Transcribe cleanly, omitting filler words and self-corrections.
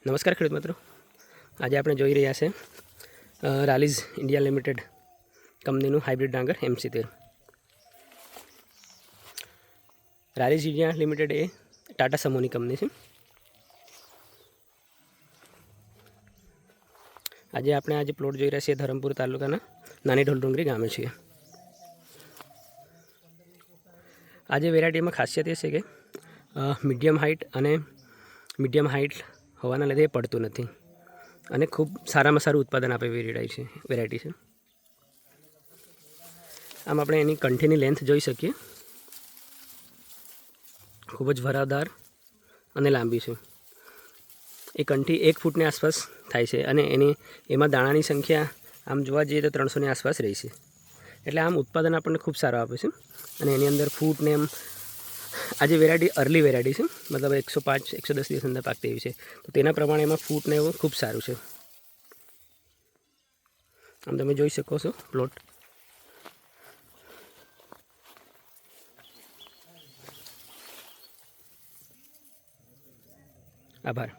નમસ્કાર ખેડૂત મિત્રો, આજે આપણે જોઈ રહ્યા છે રાલીઝ ઇન્ડિયા લિમિટેડ કંપનીનું હાઇબ્રિડ ડાંગર MC13. રાલીઝ ઇન્ડિયા લિમિટેડ એ ટાટા સમૂહની કંપની છે. આજે આપણે પ્લોટ જોઈ રહ્યા છીએ ધરમપુર તાલુકાના નાની ઢોલડુંગરી ગામે છીએ. આજે વેરાયટીમાં ખાસિયત એ છે કે મીડિયમ હાઇટ હોવાના લીધે એ પડતું નથી અને ખૂબ સારામાં સારું ઉત્પાદન આપે વેરાયટી છે. આમ આપણે એની કંઠીની લેન્થ જોઈ શકીએ, ખૂબ જ ભરાવદાર અને લાંબી છે. એ કંઠી 1 ફૂટની આસપાસ થાય છે અને એમાં દાણાની સંખ્યા આમ જોવા જઈએ તો 300ની આસપાસ રહી છે. એટલે આમ ઉત્પાદન આપણને ખૂબ સારું આપે છે. અને એની અંદર ફૂટને એમ આજે વેરાયટી અર્લી વેરાયટી છે, મતલબ 105-110 દિવસ અંદર પાકતી એવી છે. તો તેના પ્રમાણે એમાં ફૂટને એવું ખૂબ સારું છે. આમ તમે જોઈ શકો છો પ્લોટ. આભાર.